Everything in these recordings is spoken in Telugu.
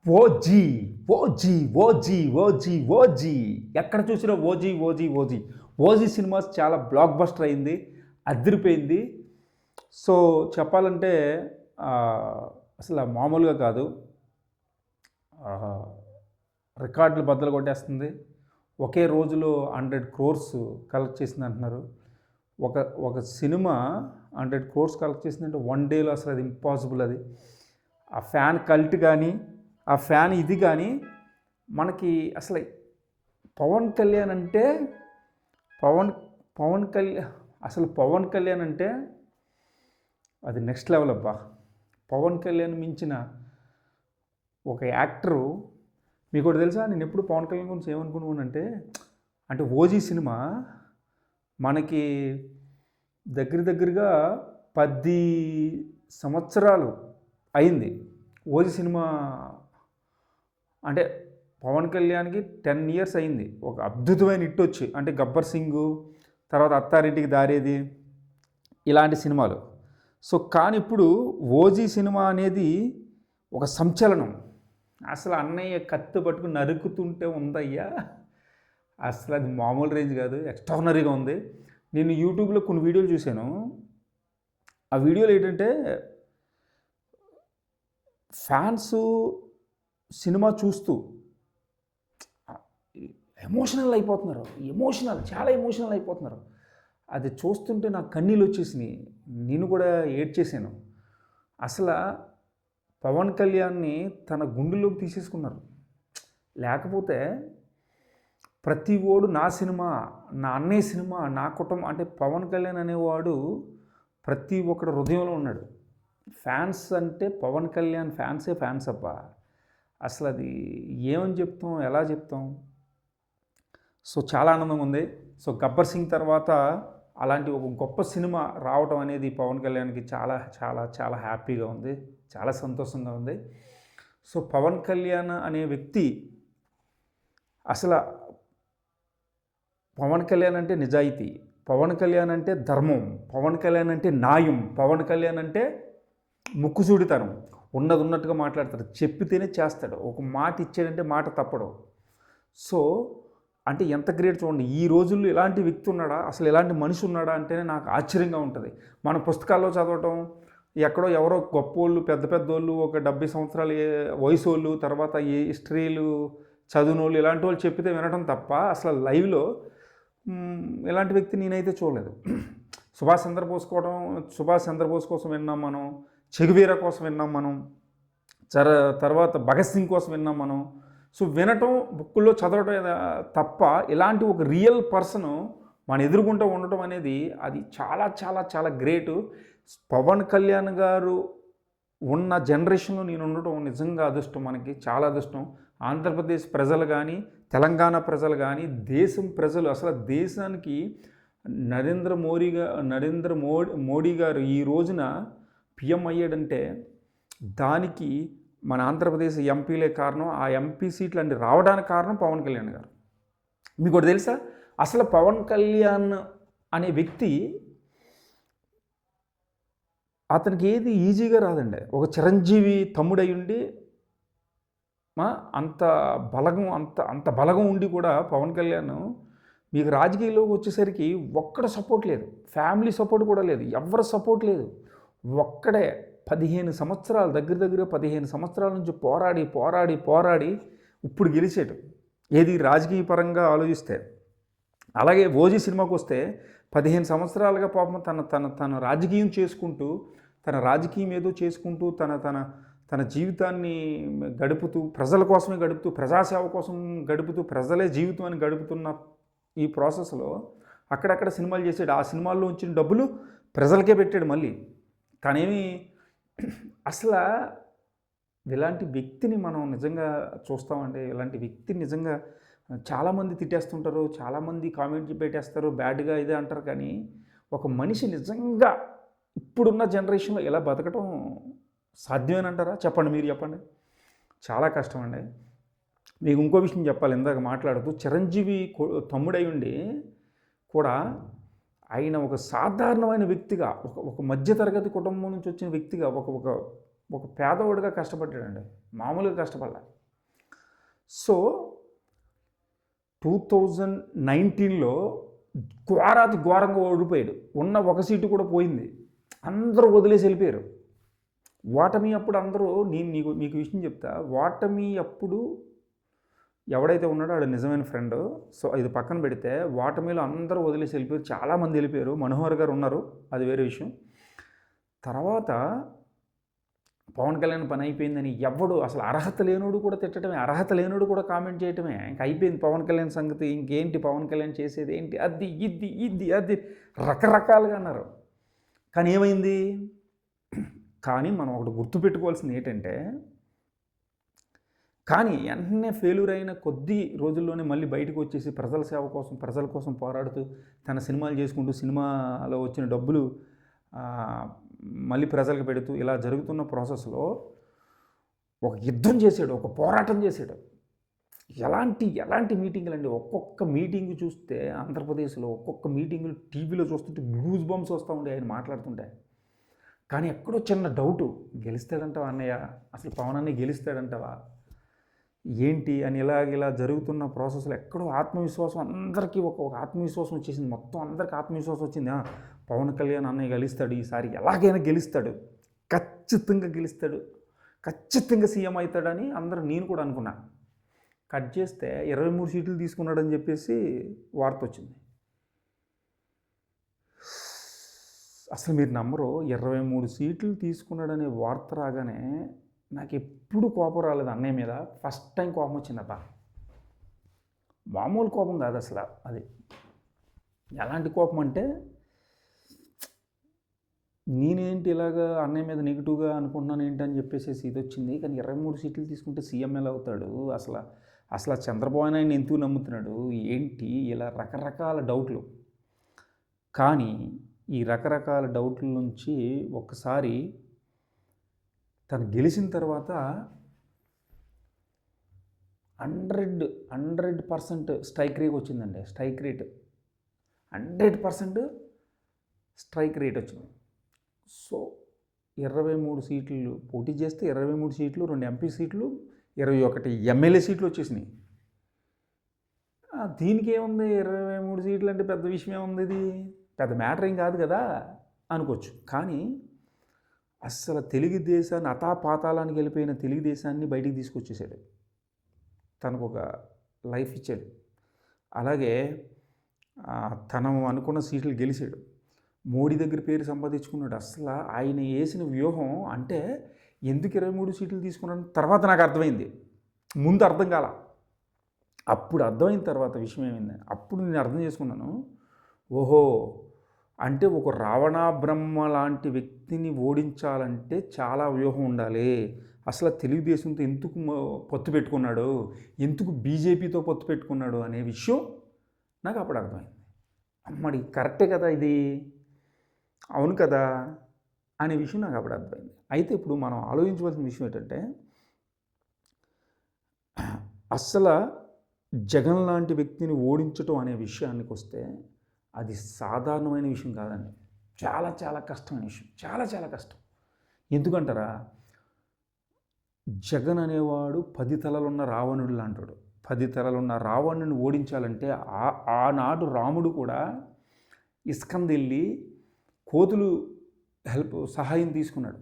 OG OG OG OG OG ఎక్కడ చూసినా OG OG OG OG cinemas చాలా బ్లాక్ బస్టర్ అయింది, అదిరిపోయింది. సో చెప్పాలంటే ఆ, అసలు మామూలుగా కాదు. ఆ, రికార్డులు బద్దలు కొట్టేస్తుంది. ఒకే రోజులో 100 crores కలెక్ట్ చేసింది అంటున్నారు. ఒక ఒక సినిమా 100 crores కలెక్ట్ చేసిందంటే వన్ డేలో అసలు అది ఇంపాసిబుల్. అది ఆ ఫ్యాన్ కల్ట్ కానీ, ఆ ఫ్యాన్ ఇది కానీ మనకి అసలు పవన్ కళ్యాణ్ అంటే పవన్ పవన్ కళ్యాణ్ అసలు పవన్ కళ్యాణ్ అంటే అది నెక్స్ట్ లెవెల్ అబ్బా. పవన్ కళ్యాణ్ మించిన ఒక యాక్టరు మీకు ఒకటి తెలుసా? నేను ఎప్పుడు పవన్ కళ్యాణ్ గురించి ఏమనుకున్నానంటే, అంటే ఓజీ సినిమా మనకి దగ్గరగా 10 సంవత్సరాలు అయింది. ఓజీ సినిమా అంటే పవన్ కళ్యాణ్కి 10 years అయింది ఒక అద్భుతమైన హిట్ వచ్చి. అంటే గబ్బర్ సింగ్, తర్వాత అత్తారింటికి దారేది, ఇలాంటి సినిమాలు. సో కానీ ఇప్పుడు ఓజీ సినిమా అనేది ఒక సంచలనం. అసలు అన్నయ్య కత్తి పట్టుకుని నరుకుతుంటే ఉందయ్యా, అసలు అది మామూలు రేంజ్ కాదు, ఎక్స్ట్రాడినరీగా ఉంది. నేను యూట్యూబ్లో కొన్ని వీడియోలు చూశాను. ఆ వీడియోలు ఏంటంటే ఫ్యాన్స్ సినిమా చూస్తూ చాలా ఎమోషనల్ అయిపోతున్నారు. అది చూస్తుంటే నాకు కన్నీళ్ళు వచ్చేసినాయి. నేను కూడా ఏడ్చేసాను. అసలు పవన్ కళ్యాణ్ని తన గుండెల్లోకి తీసేసుకున్నారు. లేకపోతే ప్రతి ఓడు నా సినిమా, నా అన్నయ్య సినిమా, నా కుటుంబం, అంటే పవన్ కళ్యాణ్ అనేవాడు ప్రతి ఒక్కడు హృదయంలో ఉన్నాడు. ఫ్యాన్స్ అంటే పవన్ కళ్యాణ్ ఫ్యాన్సే ఫ్యాన్స్ అబ్బా. అసలు అది ఏమని చెప్తాం, ఎలా చెప్తాం? సో చాలా ఆనందంగా ఉంది. సో గబ్బర్ సింగ్ తర్వాత అలాంటి ఒక గొప్ప సినిమా రావటం అనేది పవన్ కళ్యాణ్కి చాలా చాలా చాలా హ్యాపీగా ఉంది, చాలా సంతోషంగా ఉంది. సో పవన్ కళ్యాణ్ అనే వ్యక్తి అసలు పవన్ కళ్యాణ్ అంటే నిజాయితీ, పవన్ కళ్యాణ్ అంటే ధర్మం, పవన్ కళ్యాణ్ అంటే న్యాయం, పవన్ కళ్యాణ్ అంటే ముక్కుసూడితనం. ఉన్నది ఉన్నట్టుగా మాట్లాడతాడు, చెప్పితేనే చేస్తాడు, ఒక మాట ఇచ్చాడంటే మాట తప్పడు. సో అంటే ఎంత గ్రేట్ చూడండి. ఈ రోజుల్లో ఇలాంటి వ్యక్తి ఉన్నాడా, అసలు ఇలాంటి మనిషి ఉన్నాడా అంటేనే నాకు ఆశ్చర్యంగా ఉంటుంది. మన పుస్తకాల్లో చదవటం, ఎక్కడో ఎవరో గొప్పోళ్ళు, పెద్ద పెద్దోళ్ళు, ఒక 70 సంవత్సరాల వయసు వాళ్ళు, తర్వాత ఈ హిస్టరీలు చదివిన వాళ్ళు, ఇలాంటి వాళ్ళు చెప్పితే వినడం తప్ప అసలు లైవ్లో ఇలాంటి వ్యక్తి నేనైతే చూడలేదు. సుభాష్ చంద్రబోస్ కోసం విన్నాం మనం, చెగువీర కోసం విన్నాం మనం, తర్వాత భగత్ సింగ్ కోసం విన్నాం మనం. సో వినటం, బుక్కుల్లో చదవటం తప్ప ఇలాంటి ఒక రియల్ పర్సన్ మన ఎదురుగుంటూ ఉండటం అనేది అది చాలా చాలా చాలా గ్రేటు. పవన్ కళ్యాణ్ గారు ఉన్న జనరేషన్లో నేను ఉండటం నిజంగా అదృష్టం, మనకి చాలా అదృష్టం. ఆంధ్రప్రదేశ్ ప్రజలు కానీ, తెలంగాణ ప్రజలు కానీ, దేశం ప్రజలు, అసలు దేశానికి నరేంద్ర మోడీ గారు ఈ రోజున పిఎం అయ్యాడంటే దానికి మన ఆంధ్రప్రదేశ్ ఎంపీలే కారణం. ఆ ఎంపీ సీట్లు అన్ని రావడానికి కారణం పవన్ కళ్యాణ్ గారు. మీకు ఒకటి తెలుసా? అసలు పవన్ కళ్యాణ్ అనే వ్యక్తి, అతనికి ఏది ఈజీగా రాదండి. ఒక చిరంజీవి తమ్ముడై ఉండి అంత అంత బలగం ఉండి కూడా పవన్ కళ్యాణ్ మీకు రాజకీయాల్లోకి వచ్చేసరికి ఒక్కడ సపోర్ట్ లేదు, ఫ్యామిలీ సపోర్ట్ కూడా లేదు, ఎవరి సపోర్ట్ లేదు. ఒక్కడే 15 సంవత్సరాలు, దగ్గర 15 సంవత్సరాల నుంచి పోరాడి ఇప్పుడు గెలిచేటు. ఏది రాజకీయ పరంగా ఆలోచిస్తే. అలాగే ఓజీ సినిమాకి వస్తే 15 సంవత్సరాలుగా పాపం తన రాజకీయం చేసుకుంటూ, తన రాజకీయం ఏదో చేసుకుంటూ, తన జీవితాన్ని గడుపుతూ, ప్రజల కోసమే గడుపుతూ, ప్రజాసేవ కోసం గడుపుతూ, ప్రజలే జీవితం అని గడుపుతున్న ఈ ప్రాసెస్లో అక్కడక్కడ సినిమాలు చేసాడు. ఆ సినిమాల్లో వచ్చిన డబ్బులు ప్రజలకే పెట్టాడు మళ్ళీ. తనేమి అసలు ఇలాంటి వ్యక్తిని మనం నిజంగా చూస్తామంటే, ఇలాంటి వ్యక్తిని నిజంగా చాలామంది తిట్టేస్తుంటారు, చాలామంది కామెంట్ పెట్టేస్తారు, బ్యాడ్గా ఇదే అంటారు. కానీ ఒక మనిషి నిజంగా ఇప్పుడున్న జనరేషన్లో ఇలా బతకటం సాధ్యమేనంటారా? చెప్పండి, మీరు చెప్పండి. చాలా కష్టం అండి. మీకు ఇంకో విషయం చెప్పాలి. ఇందాక మాట్లాడుతూ చిరంజీవి తమ్ముడై ఉండి కూడా ఆయన ఒక సాధారణమైన వ్యక్తిగా, ఒక మధ్యతరగతి కుటుంబం నుంచి వచ్చిన వ్యక్తిగా, ఒక ఒక పేదవాడిగా కష్టపడ్డాడండి, మామూలుగా కష్టపడ్డా. సో 2019లో ఘోరాతి ఘోరంగా ఓడిపోయాడు. ఉన్న ఒక సీటు కూడా పోయింది. అందరూ వదిలేసి వెళ్ళిపోయారు. ఓటమి అప్పుడు అందరూ, నేను మీకు విషయం చెప్తా, ఓటమి అప్పుడు ఎవడైతే ఉన్నాడో ఆడు నిజమైన ఫ్రెండ్. సో ఇది పక్కన పెడితే ఓటమిలో అందరూ వదిలేసి వెళ్ళిపోయారు, చాలామంది వెళ్ళిపోయారు. మనోహర్ గారు ఉన్నారు, అది వేరే విషయం. తర్వాత పవన్ కళ్యాణ్ పని అయిపోయిందని ఎవడు, అసలు అర్హత లేనోడు కూడా తిట్టడమే, అర్హత లేనోడు కూడా కామెంట్ చేయటమే. ఇంక అయిపోయింది పవన్ కళ్యాణ్ సంగతి, ఇంకేంటి పవన్ కళ్యాణ్ చేసేది ఏంటి, అది ఇది రకరకాలుగా అన్నారు. కానీ ఏమైంది? కానీ మనం ఒకటి గుర్తుపెట్టుకోవాల్సింది ఏంటంటే, కానీ వెంటనే ఫెయిల్యూర్ అయిన కొద్ది రోజుల్లోనే మళ్ళీ బయటకు వచ్చేసి ప్రజల సేవ కోసం, ప్రజల కోసం పోరాడుతూ తన సినిమాలు చేసుకుంటూ, సినిమాలో వచ్చిన డబ్బులు మళ్ళీ ప్రజలకు పెడుతూ ఇలా జరుగుతున్న ప్రాసెస్లో ఒక యుద్ధం చేశాడు, ఒక పోరాటం చేశాడు. ఎలాంటి మీటింగులు అండి. ఒక్కొక్క మీటింగ్ చూస్తే ఆంధ్రప్రదేశ్లో ఒక్కొక్క మీటింగులు టీవీలో చూస్తుంటే గ్లూజ్ బంప్స్ వస్తూ ఉండే ఆయన మాట్లాడుతుంటే. కానీ ఎక్కడో చిన్న డౌటు, గెలుస్తాడంటావా అన్నయ్య, అసలు పవన్ అన్నయ్య గెలుస్తాడంటావా ఏంటి అని ఇలా జరుగుతున్న ప్రాసెస్లో ఎక్కడో ఆత్మవిశ్వాసం అందరికీ ఒక ఆత్మవిశ్వాసం వచ్చేసింది. మొత్తం అందరికీ ఆత్మవిశ్వాసం వచ్చింది. పవన్ కళ్యాణ్ అన్నయ్య గెలుస్తాడు, ఈసారి ఎలాగైనా గెలుస్తాడు, ఖచ్చితంగా గెలుస్తాడు, ఖచ్చితంగా సీఎం అవుతాడని అందరూ, నేను కూడా అనుకున్నా. కట్ చేస్తే 23 సీట్లు తీసుకున్నాడని చెప్పేసి వార్త వచ్చింది. అసలు మీరు నమ్మరు, 23 సీట్లు తీసుకున్నాడనే వార్త రాగానే నాకు ఎప్పుడు కోపం రాలేదు అన్నయ్య మీద. ఫస్ట్ టైం కోపం వచ్చిందబ్బా. మామూలు కోపం కాదు అసలు అది. ఎలాంటి కోపం అంటే, నేనేంటి ఇలాగా అన్నయ్య మీద నెగిటివ్గా అనుకుంటున్నాను ఏంటని చెప్పేసి ఇది వచ్చింది. కానీ 23 సీట్లు తీసుకుంటే సీఎం ఎలా అవుతాడు, అసలు చంద్రబాబు నాయుడు ఎందుకు నమ్ముతున్నాడు ఏంటి, ఇలా రకరకాల డౌట్లు. కానీ ఈ రకరకాల డౌట్ల నుంచి ఒక్కసారి తను గెలిచిన తర్వాత 100% స్ట్రైక్ రేట్ వచ్చిందండి. స్ట్రైక్ రేట్ 100% స్ట్రైక్ రేట్ వచ్చింది. సో 23 సీట్లు పోటీ చేస్తే 23 సీట్లు, 2 ఎంపీ సీట్లు, 21 ఎమ్మెల్యే సీట్లు వచ్చేసినాయి. దీనికి ఏముంది, 23 సీట్లు అంటే పెద్ద విషయం ఏముంది, ఇది పెద్ద మ్యాటర్ ఏం కాదు కదా అనుకోవచ్చు. కానీ అస్సలు తెలుగుదేశాన్ని అతాపాతాలానికి వెళ్ళిపోయిన తెలుగుదేశాన్ని బయటికి తీసుకొచ్చేసాడు, తనకు ఒక లైఫ్ ఇచ్చాడు. అలాగే తను అనుకున్న సీట్లు గెలిచాడు, మోడీ దగ్గర పేరు సంపాదించుకున్నాడు. అసలు ఆయన వేసిన వ్యూహం అంటే ఎందుకు 23 సీట్లు తీసుకున్నాను తర్వాత నాకు అర్థమైంది, ముందు అర్థం కాల. అప్పుడు అర్థమైన తర్వాత విషయం ఏమైంది, అప్పుడు నేను అర్థం చేసుకున్నాను. ఓహో, అంటే ఒక రావణ బ్రహ్మ లాంటి వ్యక్తిని ఓడించాలంటే చాలా వ్యూహం ఉండాలి. అసలు తెలుగుదేశంతో ఎందుకు పొత్తు పెట్టుకున్నాడు, ఎందుకు బీజేపీతో పొత్తు పెట్టుకున్నాడు అనే విషయం నాకు అప్పుడు అర్థమైంది. అమ్మడి కరెక్టే కదా ఇది, అవును కదా అనే విషయం నాకు అప్పుడు అర్థమైంది. అయితే ఇప్పుడు మనం ఆలోచించవలసిన విషయం ఏంటంటే, అస్సలు జగన్ లాంటి వ్యక్తిని ఓడించటం అనే విషయానికి వస్తే అది సాధారణమైన విషయం కాదండి. చాలా కష్టమైన విషయం, చాలా కష్టం. ఎందుకంటారా, జగన్ అనేవాడు 10 తలలున్న రావణుడు లాంటాడు. 10 తలలున్న రావణుని ఓడించాలంటే ఆనాడు రాముడు కూడా ఇస్కందెళ్ళి కోతులు సహాయం తీసుకున్నాడు.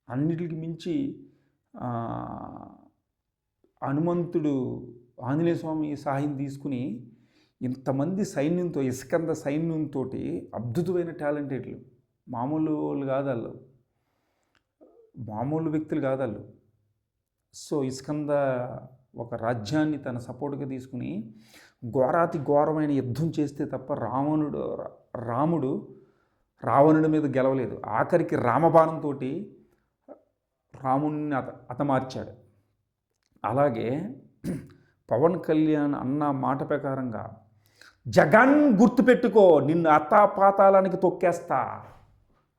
అన్నిటికి మించి హనుమంతుడు ఆంజనేయ స్వామి సహాయం తీసుకుని ఇంతమంది సైన్యంతో, ఇస్కంద సైన్యంతో, అద్భుతమైన టాలెంటెడ్లు, మామూలు వాళ్ళు కాదు వాళ్ళు, మామూలు వ్యక్తులు కాదు వాళ్ళు. సో ఇస్కంద ఒక రాజ్యాన్ని తన సపోర్ట్గా తీసుకుని ఘోరాతి ఘోరమైన యుద్ధం చేస్తే తప్ప రాముడు రావణుడి మీద గెలవలేదు. ఆఖరికి రామబాణంతో రాముడిని హతమార్చాడు. అలాగే పవన్ కళ్యాణ్ అన్న మాట ప్రకారంగా జగన్ గుర్తుపెట్టుకో, నిన్ను అత్తాపాతాలానికి తొక్కేస్తా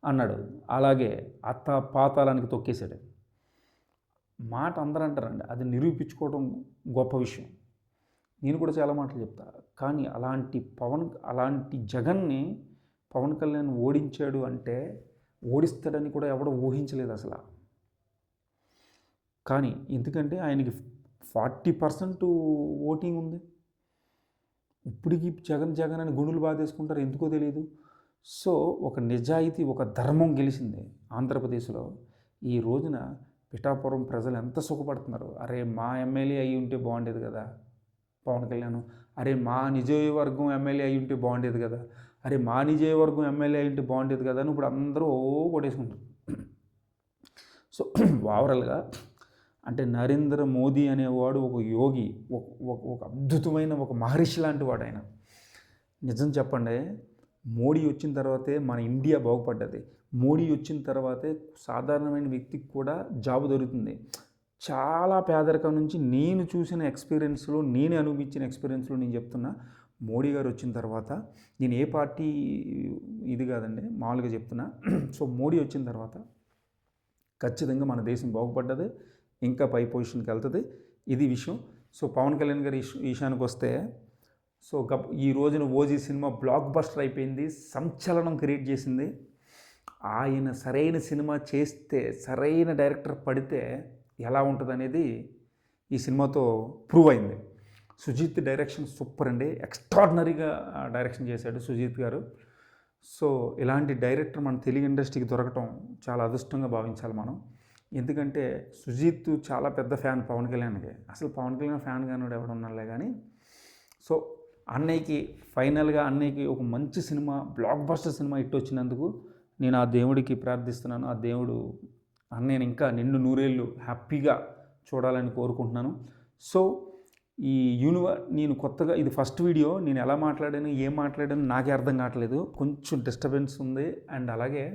అన్నాడు. అలాగే అత్తాపాతాలానికి తొక్కేశాడు. మాట అందరూ అంటారండి, అది నిరూపించుకోవడం గొప్ప విషయం. నేను కూడా చాలా మాటలు చెప్తా. కానీ అలాంటి జగన్ని పవన్ కళ్యాణ్ ఓడించాడు అంటే ఓడిస్తాడని కూడా ఎవడో ఊహించలేదు అసలు. కానీ ఎందుకంటే ఆయనకి 40% ఓటింగ్ ఉంది. ఇప్పటికీ జగన్ అని గుండులు బాధేసుకుంటారు, ఎందుకో తెలియదు. సో ఒక నిజాయితీ, ఒక ధర్మం గెలిచింది ఆంధ్రప్రదేశ్లో. ఈ రోజున పిఠాపురం ప్రజలు ఎంత సుఖపడుతున్నారు. అరే మా ఎమ్మెల్యే అయ్యి ఉంటే బాగుండేది కదా పవన్ కళ్యాణ్, అరే మా నియోజకవర్గం ఎమ్మెల్యే అయ్యి ఉంటే బాగుండేది కదా, అరే మా నియోజకవర్గం ఎమ్మెల్యే అయ్యి ఉంటే బాగుండేది కదా అని ఇప్పుడు అందరూ కొట్టేసుకుంటారు. సో ఓవరాల్గా అంటే నరేంద్ర మోదీ అనేవాడు ఒక యోగి, ఒక అద్భుతమైన ఒక మహర్షి లాంటి వాడు ఆయన. నిజం చెప్పండి, మోడీ వచ్చిన తర్వాతే మన ఇండియా బాగుపడ్డది. మోడీ వచ్చిన తర్వాతే సాధారణమైన వ్యక్తికి కూడా జాబ్ దొరుకుతుంది. చాలా పేదరికం నుంచి నేను చూసిన ఎక్స్పీరియన్స్లో, నేను అనుభవించిన ఎక్స్పీరియన్స్లో నేను చెప్తున్నా. మోడీ గారు వచ్చిన తర్వాత, నేను ఏ పార్టీ ఇది కాదండి, మామూలుగా చెప్తున్నా. సో మోడీ వచ్చిన తర్వాత ఖచ్చితంగా మన దేశం బాగుపడ్డది, ఇంకా పై పొజిషన్కి వెళ్తుంది. ఇది విషయం. సో పవన్ కళ్యాణ్ గారి విషయానికి వస్తే, సో ఈ రోజున ఓజీ సినిమా బ్లాక్ బస్టర్ అయిపోయింది, సంచలనం క్రియేట్ చేసింది. ఆయన సరైన సినిమా చేస్తే, సరైన డైరెక్టర్ పడితే ఎలా ఉంటుంది అనేది ఈ సినిమాతో ప్రూవ్ అయింది. సుజిత్ డైరెక్షన్ సూపర్ అండి, ఎక్స్ట్రాడినరీగా డైరెక్షన్ చేశాడు సుజిత్ గారు. సో ఇలాంటి డైరెక్టర్ మన తెలుగు ఇండస్ట్రీకి దొరకటం చాలా అదృష్టంగా భావించాలి మనం. ఎందుకంటే సుజిత్ చాలా పెద్ద ఫ్యాన్ పవన్ కళ్యాణ్కి. అసలు పవన్ కళ్యాణ్ ఫ్యాన్ కానివాడు ఎవడు ఉన్నాలే కానీ. సో అన్నయ్యకి ఫైనల్గా ఒక మంచి cinema, block buster cinema hit వచ్చినందుకు నేను ఆ దేవుడికి ప్రార్థిస్తున్నాను. ఆ దేవుడు అన్నయ్యని ఇంకా నిండు నూరేళ్ళు హ్యాపీగా చూడాలని కోరుకుంటున్నాను. సో ఈ నేను కొత్తగా ఇది ఫస్ట్ వీడియో, నేను ఎలా మాట్లాడాను, ఏం మాట్లాడాను నాకే అర్థం కావట్లేదు. కొంచెం డిస్టర్బెన్స్ ఉంది అండ్ అలాగే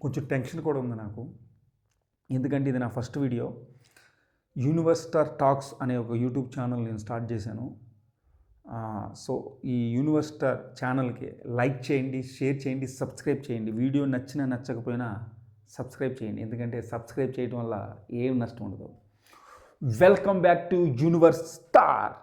కొంచెం టెన్షన్ కూడా ఉంది నాకు. ఎందుకంటే ఇది నా first video. Universe star talks అనే ఒక యూట్యూబ్ ఛానల్ నేను స్టార్ట్ చేశాను. సో ఈ యూనివర్స్ స్టార్ ఛానల్కి లైక్ చేయండి, షేర్ చేయండి, సబ్స్క్రైబ్ చేయండి. వీడియో నచ్చినా నచ్చకపోయినా సబ్స్క్రైబ్ చేయండి, ఎందుకంటే సబ్స్క్రైబ్ చేయడం వల్ల ఏం నష్టం ఉండదు. Welcome back to universe star.